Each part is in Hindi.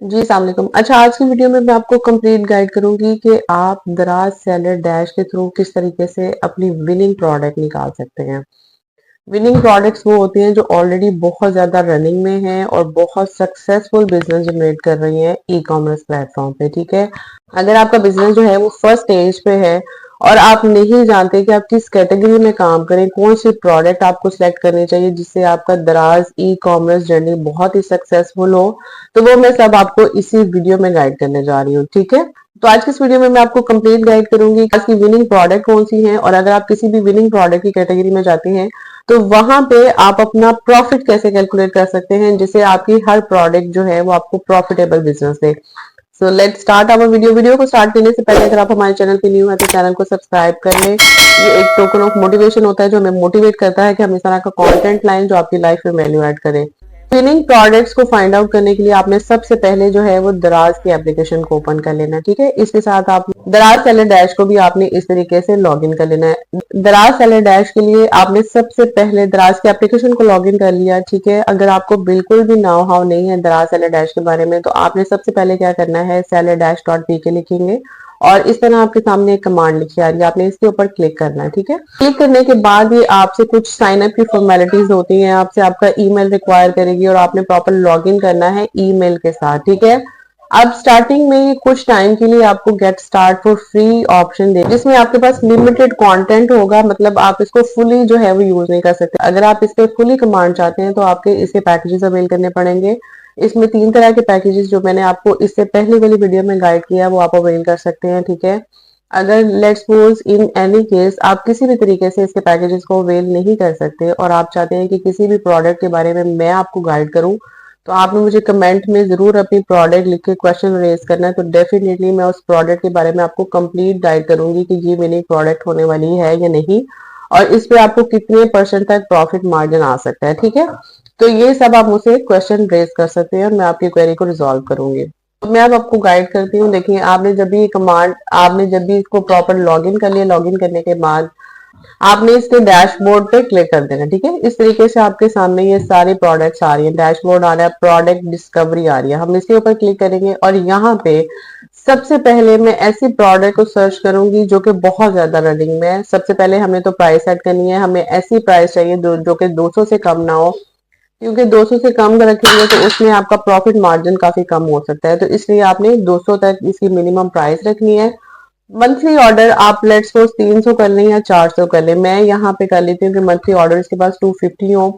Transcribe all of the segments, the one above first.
जी, अस्सलाम वालेकुम। अच्छा, आज की वीडियो में मैं आपको कंप्लीट गाइड करूँगी कि आप दराज सेलर डैश के थ्रू किस तरीके से अपनी विनिंग प्रोडक्ट निकाल सकते हैं। विनिंग प्रोडक्ट्स वो होती हैं जो ऑलरेडी बहुत ज़्यादा रनिंग में हैं और बहुत सक्सेसफुल बिजनेस जनरेट कर रही हैं ई कॉमर्स प्लेटफॉर्म पे, ठीक है। अगर आपका बिजनेस जो है वो फर्स्ट स्टेज पे है और आप नहीं जानते कि आप किस कैटेगरी में काम करें, कौन सी प्रोडक्ट आपको सिलेक्ट करनी चाहिए जिससे आपका दराज ई कॉमर्स जर्नी बहुत ही सक्सेसफुल हो, तो वो मैं सब आपको इसी वीडियो में गाइड करने जा रही हूँ, ठीक है। तो आज की इस वीडियो में मैं आपको कंप्लीट गाइड करूंगी कि आपकी विनिंग प्रोडक्ट कौन सी है, और अगर आप किसी भी विनिंग प्रोडक्ट की कैटेगरी में जाते हैं तो वहां पे आप अपना प्रॉफिट कैसे कैलकुलेट कर सकते हैं जिससे आपकी हर प्रोडक्ट जो है वो आपको प्रॉफिटेबल बिजनेस दे। So let's start our video. Video को स्टार्ट करने से पहले अगर आप हमारे चैनल पे न्यू है तो चैनल को सब्सक्राइब कर लें। ये एक टोकन ऑफ मोटिवेशन होता है जो हमें मोटिवेट करता है कि हम इस तरह का कंटेंट लाएं जो आपकी लाइफ में वैल्यू ऐड करे। विनिंग प्रोडक्ट्स को फाइंड आउट करने के लिए आपने सबसे पहले जो है वो दराज की एप्लीकेशन को ओपन कर लेना, ठीक है। इसके साथ आप दराज सेलर डैश को भी आपने इस तरीके से लॉग इन कर लेना है। दराज सेलर डैश के लिए आपने सबसे पहले दराज की एप्लीकेशन को लॉग इन कर लिया, ठीक है। अगर आपको बिल्कुल भी नाउ हाउ नहीं है दराज सेलर डैश के बारे में तो आपने सबसे पहले क्या करना है, सेलर डैश डॉट पी के लिखेंगे और इस तरह आपके सामने एक कमांड लिखी आ रही है, आपने इसके ऊपर क्लिक करना है, ठीक है। क्लिक करने के बाद ये आपसे कुछ साइन अप की फॉर्मेलिटीज होती हैं, आपसे आपका ईमेल रिक्वायर करेगी और आपने प्रॉपर लॉगिन करना है ईमेल के साथ, ठीक है। अब स्टार्टिंग में ये कुछ टाइम के लिए आपको get start for free option दे, जिसमें आपके पास लिमिटेड कंटेंट होगा, मतलब आप इसको फुली जो है वो यूज नहीं कर सकते। अगर आप इस पे फुली कमांड चाहते हैं तो आपके इसके पैकेजेस अवेल करने पड़ेंगे। इसमें 3 तरह के पैकेजेस जो मैंने आपको इससे पहले वाली वीडियो में गाइड किया वो आप अवेल कर सकते हैं, ठीक है। अगर let's suppose in any case आप किसी भी तरीके से इसके पैकेजेस को अवेल नहीं कर सकते और आप चाहते हैं कि किसी भी प्रोडक्ट के बारे में मैं आपको गाइड करूं, तो आपने मुझे कमेंट में जरूर अपनी प्रोडक्ट लिख के क्वेश्चन रेज करना है, तो डेफिनेटली मैं उस प्रोडक्ट के बारे में आपको कंप्लीट गाइड करूंगी कि ये मेरी प्रोडक्ट होने वाली है या नहीं और इस पे आपको कितने परसेंट तक प्रॉफिट मार्जिन आ सकता है, ठीक है। तो ये सब आप मुझसे क्वेश्चन रेज कर सकते हैं और मैं आपकी क्वेरी को रिजॉल्व करूंगी। तो मैं अब आपको गाइड करती हूँ। देखिए, आपने जब भी कमांड आपने जब भी इसको प्रॉपर लॉगिन कर लिया, लॉगिन करने के बाद आपने इसके डैशबोर्ड पे क्लिक कर देना, ठीक है। इस तरीके से आपके सामने ये सारे प्रोडक्ट्स आ रही है, डैशबोर्ड आ रहा है, प्रोडक्ट डिस्कवरी आ रही है। हम इसके ऊपर क्लिक करेंगे और यहाँ पे सबसे पहले मैं ऐसी प्रोडक्ट को सर्च करूंगी जो कि बहुत ज्यादा रनिंग में है। सबसे पहले हमें तो प्राइस सेट करनी है, हमें ऐसी प्राइस चाहिए जो कि 200 से कम ना हो, क्योंकि 200 से कम रखेंगे तो उसमें आपका प्रॉफिट मार्जिन काफी कम हो सकता है, तो इसलिए आपने 200 तक इसकी मिनिमम प्राइस रखनी है। मंथली ऑर्डर आप लेट्स सपोज 300 कर लें या 400 कर लें, मैं यहाँ पे कर लेती हूँ कि मंथली ऑर्डर इसके पास 250 हो।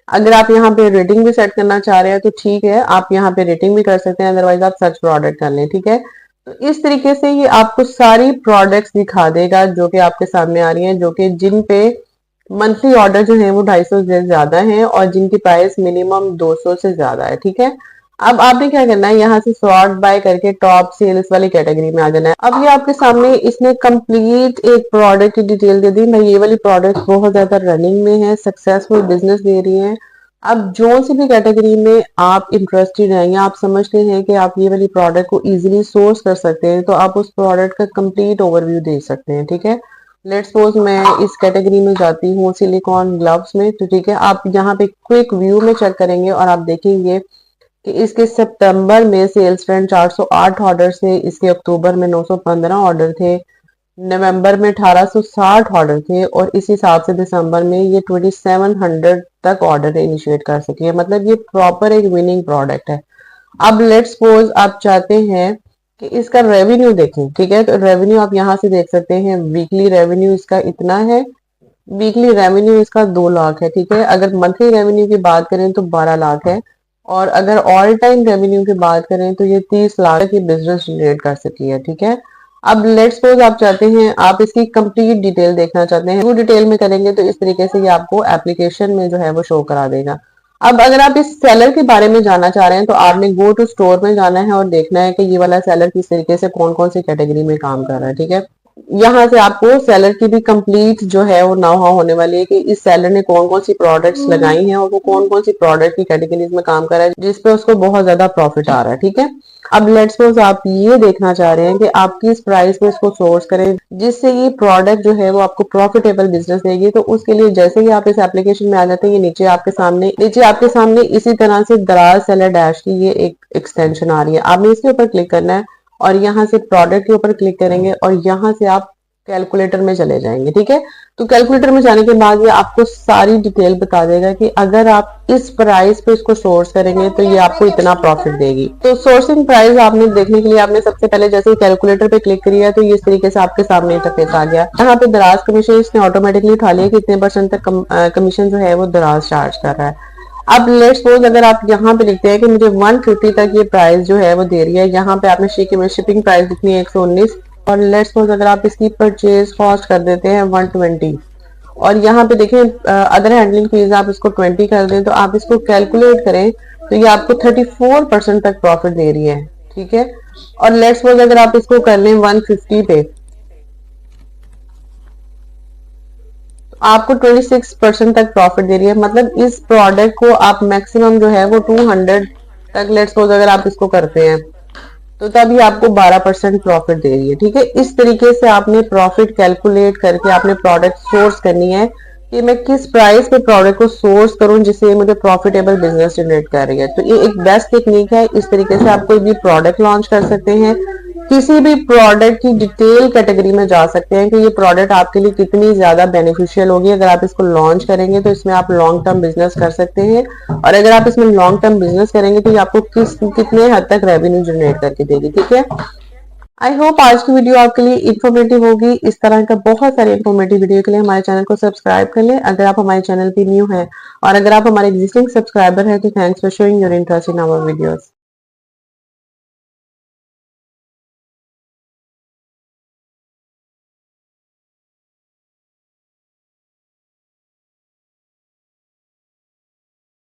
अगर आप यहाँ पे रेटिंग भी सेट करना चाह रहे हैं तो ठीक है, आप यहाँ पे रेटिंग भी कर सकते हैं, अदरवाइज आप सर्च प्रोडक्ट कर लें, ठीक है। तो इस तरीके से ये आपको सारी प्रोडक्ट्स दिखा देगा जो कि आपके सामने आ रही हैं, जो कि जिन पे मंथली ऑर्डर जो है वो 250 से ज्यादा है और जिनकी प्राइस मिनिमम 200 से ज्यादा है, ठीक है। अब आपने क्या करना है, यहाँ से सॉर्ट बाय करके टॉप सेल्स वाली कैटेगरी में आ जाना है। अब ये आपके सामने इसने कंप्लीट एक प्रोडक्ट की डिटेल दे दी, मैं ये वाली प्रोडक्ट बहुत ज्यादा रनिंग में है, सक्सेसफुल बिजनेस दे रही है। अब जो सी भी कैटेगरी में आप इंटरेस्टेड हैं या आप समझते हैं कि आप ये वाली प्रोडक्ट को इजीली सोर्स कर सकते हैं, तो आप उस प्रोडक्ट का कंप्लीट ओवरव्यू दे सकते हैं, ठीक है। लेट्स सपोज मैं इस कैटेगरी में जाती हूँ सिलिकॉन ग्लव्स में, तो ठीक है, आप यहाँ पे क्विक व्यू में चेक करेंगे और आप देखेंगे कि इसके सितंबर में सेल्स ट्रेंड 408 ऑर्डर से इसके अक्टूबर में 915 ऑर्डर थे, नवंबर में 1860 ऑर्डर थे और इस हिसाब से दिसंबर में ये 2700 तक ऑर्डर इनिशिएट कर सकी है, मतलब ये प्रॉपर एक विनिंग प्रोडक्ट है। अब लेट्स सपोज आप चाहते हैं कि इसका रेवेन्यू देखें, ठीक है, तो रेवेन्यू आप यहाँ से देख सकते हैं, वीकली रेवेन्यू इसका इतना है, वीकली रेवेन्यू इसका 2 लाख है, ठीक है। अगर मंथली रेवेन्यू की बात करें तो 12 लाख है और अगर ऑल टाइम रेवेन्यू की बात करें तो ये 30 लाख की बिजनेस जनरेट कर सकी है, ठीक है। अब लेट्स सपोज आप चाहते हैं, आप इसकी कंप्लीट डिटेल देखना चाहते हैं, वो डिटेल में करेंगे तो इस तरीके से ये आपको एप्लीकेशन में जो है वो शो करा देगा। अब अगर आप इस सेलर के बारे में जानना चाह रहे हैं तो आपने गो टू स्टोर में जाना है और देखना है कि ये वाला सेलर किस तरीके से कौन कौन सी कैटेगरी में काम कर रहा है, ठीक है। यहाँ से आपको सेलर की भी कंप्लीट जो है वो नाउ हाउ होने वाली है कि इस सेलर ने कौन कौन सी प्रोडक्ट्स लगाई हैं और वो कौन कौन सी प्रोडक्ट की कैटेगरीज में काम कर रहा है जिसपे उसको बहुत ज्यादा प्रॉफिट आ रहा है। ठीक है, अब लेट्स सपोज आप ये देखना चाह रहे हैं कि आप किस प्राइस में इसको सोर्स करें जिससे ये प्रोडक्ट जो है वो आपको प्रॉफिटेबल बिजनेस देगी। तो उसके लिए जैसे ही आप इस एप्लीकेशन में आ जाते हैं, ये नीचे आपके सामने इसी तरह से दराज सेलर डैश की ये एक एक्सटेंशन आ रही है। आपने इसके ऊपर क्लिक करना है और यहाँ से प्रोडक्ट के ऊपर क्लिक करेंगे और यहाँ से आप कैलकुलेटर में चले जाएंगे। ठीक है, तो कैलकुलेटर में जाने के बाद ये आपको सारी डिटेल बता देगा कि अगर आप इस प्राइस पे इसको सोर्स करेंगे तो ये आपको इतना प्रॉफिट देगी। तो सोर्सिंग प्राइस आपने देखने के लिए आपने सबसे पहले जैसे ही कैलकुलेटर पे क्लिक किया तो ये इस तरीके से आपके सामने इंटरफेस आ गया। यहाँ पे दराज कमीशन इसने ऑटोमेटिकली उठा लिया कि इतने % तक कमीशन जो है वो दराज चार्ज कर रहा है। अब लेट्स सपोज अगर आप यहाँ पे लिखते हैं कि मुझे 150 तक ये प्राइस जो है वो दे रही है, यहाँ पे आपने शिपिंग प्राइस लिखनी है 119 और लेट्स सपोज अगर आप इसकी परचेज कॉस्ट कर देते हैं 120 और यहाँ पे देखें अदर हैंडलिंग फीस आप इसको 20 कर दें तो आप इसको कैलकुलेट करें तो ये आपको 34% तक प्रॉफिट दे रही है। ठीक है, और लेट्स सपोज अगर आप इसको कर लें 150 पे आपको 26% तक प्रॉफिट दे रही है। मतलब इस प्रोडक्ट को आप मैक्सिमम जो है वो 200 तक लेट्स सपोज अगर आप इसको करते हैं तो तभी आपको 12% प्रॉफिट दे रही है। ठीक है, इस तरीके से आपने प्रॉफिट कैलकुलेट करके आपने प्रोडक्ट सोर्स करनी है कि मैं किस प्राइस पे प्रोडक्ट को सोर्स करूं जिससे मुझे प्रॉफिटेबल बिजनेस जनरेट कर रही है। तो ये एक बेस्ट टेक्निक है। इस तरीके से आप कोई भी प्रोडक्ट लॉन्च कर सकते हैं, किसी भी प्रोडक्ट की डिटेल कैटेगरी में जा सकते हैं कि ये प्रोडक्ट आपके लिए कितनी ज्यादा बेनिफिशियल होगी। अगर आप इसको लॉन्च करेंगे तो इसमें आप लॉन्ग टर्म बिजनेस कर सकते हैं और अगर आप इसमें लॉन्ग टर्म बिजनेस करेंगे तो ये आपको कितने हद तक रेवेन्यू जनरेट करके देगी। ठीक है, आई होप आज की वीडियो आपके लिए इन्फॉर्मेटिव होगी। इस तरह का बहुत सारे इन्फॉर्मेटिव वीडियो के लिए हमारे चैनल को सब्सक्राइब कर लें अगर आप हमारे चैनल पे न्यू हैं और अगर आप हमारे एग्जिस्टिंग सब्सक्राइबर हैं तो thanks for showing your interest in our videos.